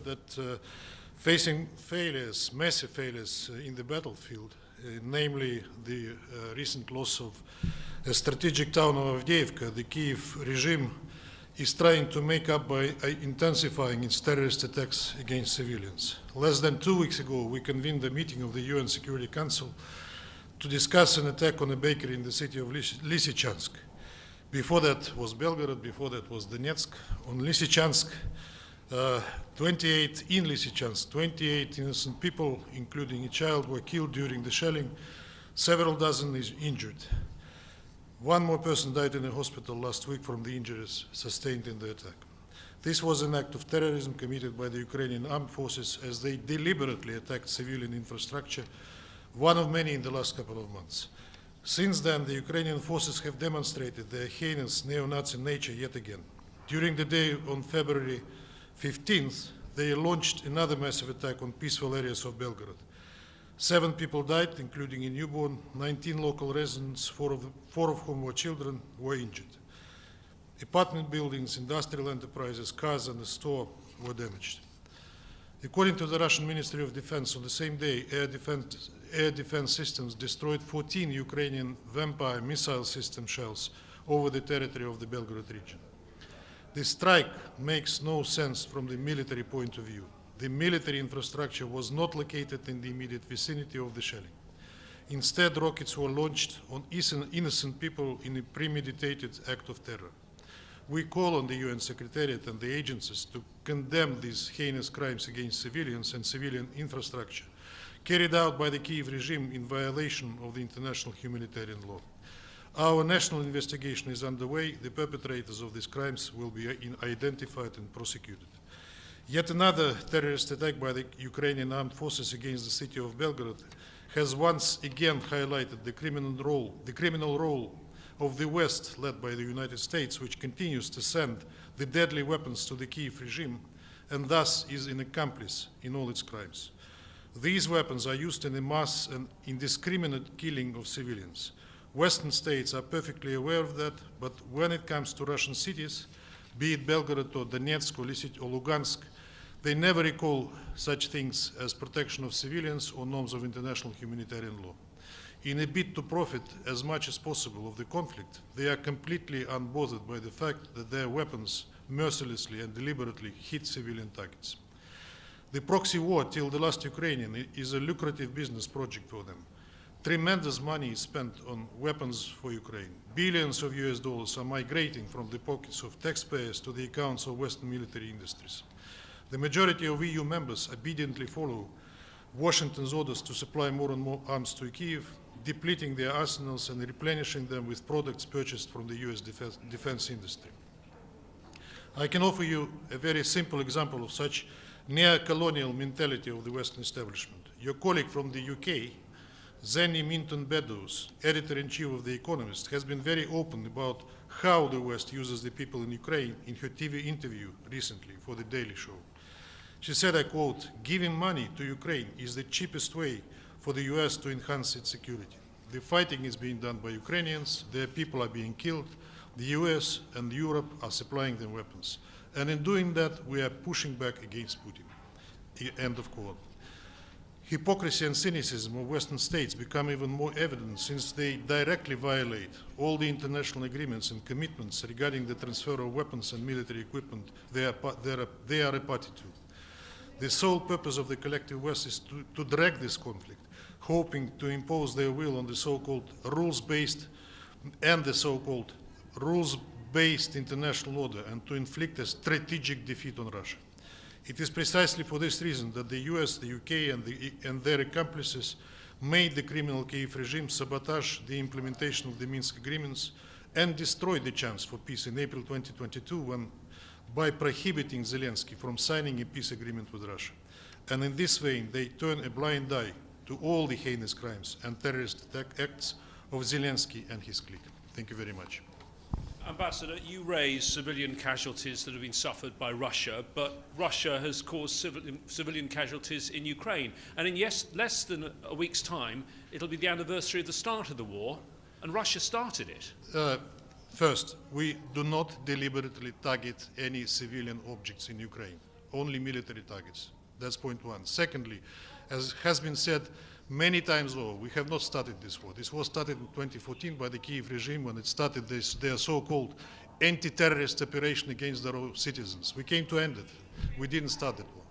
that facing failures, massive failures in the battlefield, namely the recent loss of a strategic town of Avdiivka, the Kiev regime is trying to make up by intensifying its terrorist attacks against civilians. Less than 2 weeks ago, we convened a meeting of the UN Security Council to discuss an attack on a bakery in the city of Lysychansk. Before that was Belgorod, before that was Donetsk. On Lysychansk, 28 innocent people, including a child, were killed during the shelling. Several dozen is injured. One more person died in a hospital last week from the injuries sustained in the attack. This was an act of terrorism committed by the Ukrainian armed forces as they deliberately attacked civilian infrastructure, one of many in the last couple of months. Since then, the Ukrainian forces have demonstrated their heinous neo-Nazi nature yet again. During the day on February 15th, they launched another massive attack on peaceful areas of Belgorod. 7 people died, including a newborn. 19 local residents, four of whom were children, were injured. Apartment buildings, industrial enterprises, cars, and a store were damaged. According to the Russian Ministry of Defense, on the same day, air defense systems destroyed 14 Ukrainian Vampire missile system shells over the territory of the Belgorod region. The strike makes no sense from the military point of view. The military infrastructure was not located in the immediate vicinity of the shelling. Instead, rockets were launched on innocent people in a premeditated act of terror. We call on the UN Secretariat and the agencies to condemn these heinous crimes against civilians and civilian infrastructure carried out by the Kiev regime in violation of the international humanitarian law. Our national investigation is underway. The perpetrators of these crimes will be identified and prosecuted. Yet another terrorist attack by the Ukrainian armed forces against the city of Belgorod has once again highlighted the criminal role of the West, led by the United States, which continues to send the deadly weapons to the Kiev regime and thus is an accomplice in all its crimes. These weapons are used in a mass and indiscriminate killing of civilians. Western states are perfectly aware of that, but when it comes to Russian cities, be it Belgorod or Donetsk or Lugansk, they never recall such things as protection of civilians or norms of international humanitarian law. In a bid to profit as much as possible of the conflict, they are completely unbothered by the fact that their weapons mercilessly and deliberately hit civilian targets. The proxy war till the last Ukrainian is a lucrative business project for them. Tremendous money is spent on weapons for Ukraine. Billions of US dollars are migrating from the pockets of taxpayers to the accounts of Western military industries. The majority of EU members obediently follow Washington's orders to supply more and more arms to Kyiv, depleting their arsenals and replenishing them with products purchased from the US defense industry. I can offer you a very simple example of such neo-colonial mentality of the Western establishment. Your colleague from the UK, Zenny Minton Beddoes, editor-in-chief of The Economist, has been very open about how the West uses the people in Ukraine in her TV interview recently for The Daily Show. She said, I quote, "Giving money to Ukraine is the cheapest way for the US to enhance its security. The fighting is being done by Ukrainians, their people are being killed, the US and Europe are supplying them weapons. And in doing that, we are pushing back against Putin." End of quote. Hypocrisy and cynicism of Western states become even more evident since they directly violate all the international agreements and commitments regarding the transfer of weapons and military equipment they are a party to. The sole purpose of the collective West is to drag this conflict, hoping to impose their will on the so-called rules-based international order and to inflict a strategic defeat on Russia. It is precisely for this reason that the US, the UK, and their accomplices made the criminal Kyiv regime sabotage the implementation of the Minsk agreements and destroy the chance for peace in April 2022 by prohibiting Zelensky from signing a peace agreement with Russia. And in this vein, they turn a blind eye to all the heinous crimes and terrorist acts of Zelensky and his clique. Thank you very much. Ambassador, you raise civilian casualties that have been suffered by Russia, but Russia has caused civilian casualties in Ukraine. And in less than a week's time, it'll be the anniversary of the start of the war, and Russia started it. First, we do not deliberately target any civilian objects in Ukraine. only military targets. That's point one. Secondly, as has been said many times over, we have not started this war. This war started in 2014 by the Kiev regime when it started their so-called anti-terrorist operation against their own citizens. We came to end it. We didn't start that war.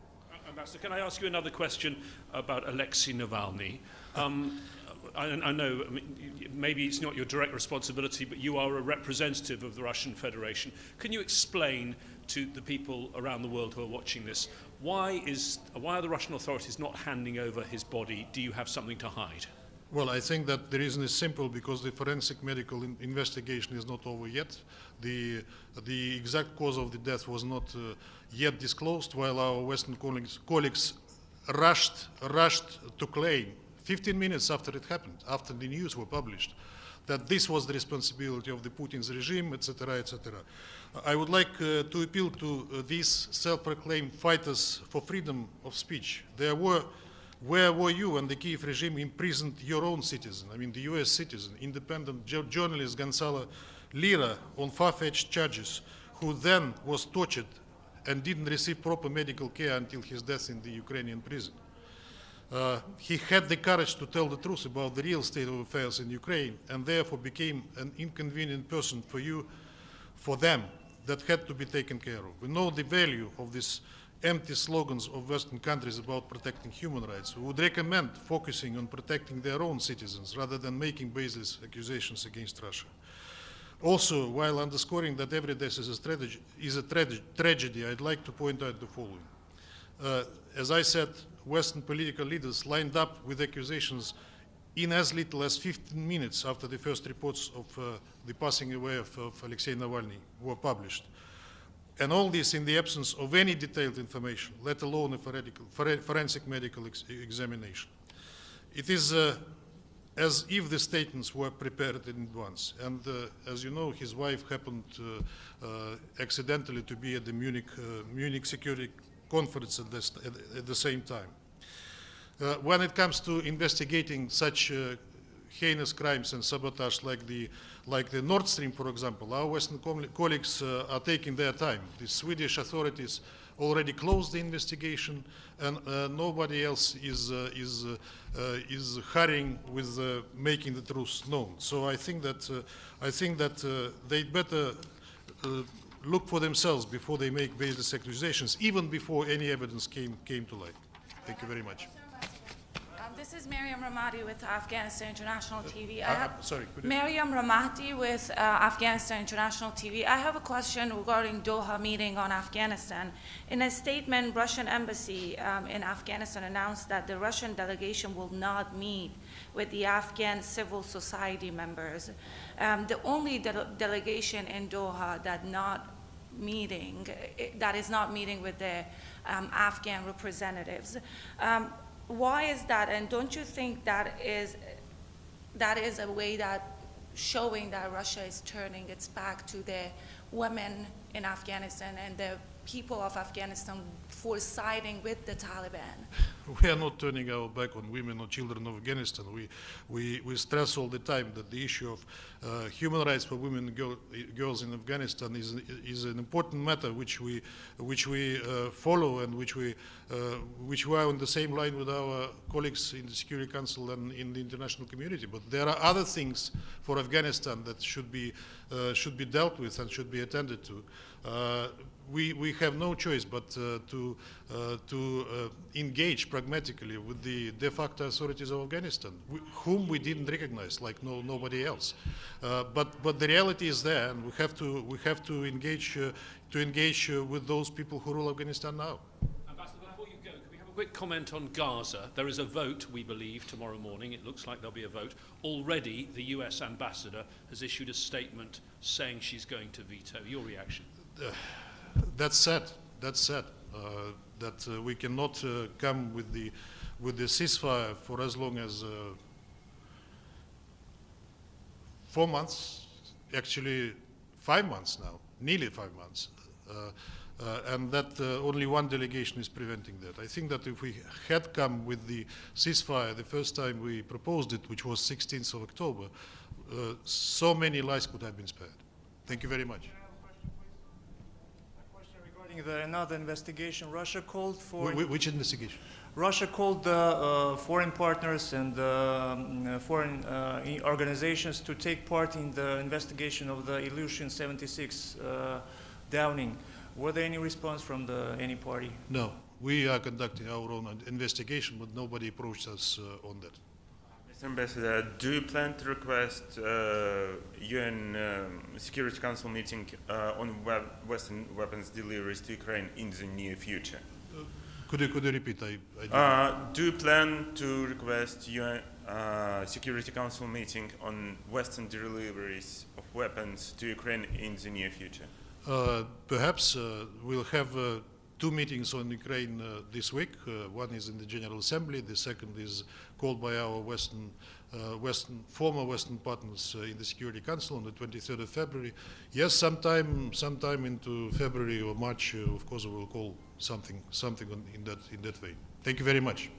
Ambassador, can I ask you another question about Alexei Navalny? I know, I mean, maybe it's not your direct responsibility, but you are a representative of the Russian Federation. Can you explain to the people around the world who are watching this, why are the Russian authorities not handing over his body? Do you have something to hide? Well, I think that the reason is simple, because the forensic medical investigation is not over yet. The exact cause of the death was not yet disclosed, while our Western colleagues rushed to claim 15 minutes after it happened, after the news were published, that this was the responsibility of the Putin's regime, etc., etc. I would like to appeal to these self-proclaimed fighters for freedom of speech. Where were you when the Kiev regime imprisoned your own citizen, I mean the US citizen, independent journalist Gonzalo Lira, on far-fetched charges, who then was tortured and didn't receive proper medical care until his death in the Ukrainian prison? He had the courage to tell the truth about the real state of affairs in Ukraine, and therefore became an inconvenient person for them, that had to be taken care of. We know the value of these empty slogans of Western countries about protecting human rights. We would recommend focusing on protecting their own citizens rather than making baseless accusations against Russia. Also, while underscoring that every death is a tragedy, I'd like to point out the following. As I said, Western political leaders lined up with accusations in as little as 15 minutes after the first reports of the passing away of Alexei Navalny were published. And all this in the absence of any detailed information, let alone a forensic medical examination. It is as if the statements were prepared in advance. And as you know, his wife happened accidentally to be at the Munich Security Conference at the same time. When it comes to investigating such heinous crimes and sabotage like the Nord Stream, for example, our Western colleagues are taking their time. The Swedish authorities already closed the investigation, and nobody else is hurrying with making the truth known. So I think that they better look for themselves before they make baseless accusations, even before any evidence came to light. Thank you very much. This is Mariam Ramadi with Afghanistan International TV. Sorry, could you? Mariam Ramadi with Afghanistan International TV. I have a question regarding Doha meeting on Afghanistan. In a statement, Russian embassy in Afghanistan announced that the Russian delegation will not meet with the Afghan civil society members. The only delegation in Doha that is not meeting with the Afghan representatives. Why is that? And don't you think that is a way that showing that Russia is turning its back to the women in Afghanistan and the people of Afghanistan for siding with the Taliban? We are not turning our back on women or children of Afghanistan. We stress all the time that the issue of human rights for women and girls in Afghanistan is an important matter which we follow, and which we are on the same line with our colleagues in the Security Council and in the international community. But there are other things for Afghanistan that should be dealt with and should be attended to. We have no choice but to engage pragmatically with the de facto authorities of Afghanistan, whom we didn't recognize, like nobody else. But the reality is there, and we have to engage with those people who rule Afghanistan now. Ambassador, before you go, can we have a quick comment on Gaza? There is a vote, we believe, tomorrow morning. It looks like there'll be a vote. Already, the US ambassador has issued a statement saying she's going to veto. Your reaction? That's sad. That we cannot come with the ceasefire for as long as 4 months, actually 5 months now, nearly 5 months, and that only one delegation is preventing that. I think that if we had come with the ceasefire the first time we proposed it, which was 16th of October, so many lives could have been spared. Thank you very much. regarding another investigation. Russia called for Which investigation? Russia called the foreign partners and foreign organizations to take part in the investigation of the Ilyushin 76 downing. Were there any response from any party? No, we are conducting our own investigation, but nobody approached us on that. Mr. Ambassador, do you plan to request UN Security Council meeting on Western weapons deliveries to Ukraine in the near future? Could you repeat? I Do you plan to request UN Security Council meeting on Western deliveries of weapons to Ukraine in the near future? Perhaps we'll have two meetings on Ukraine this week. One is in the General Assembly. The second is called by our former Western partners in the Security Council on the 23rd of February. Yes, sometime into February or March, of course, we will call something in that way. Thank you very much.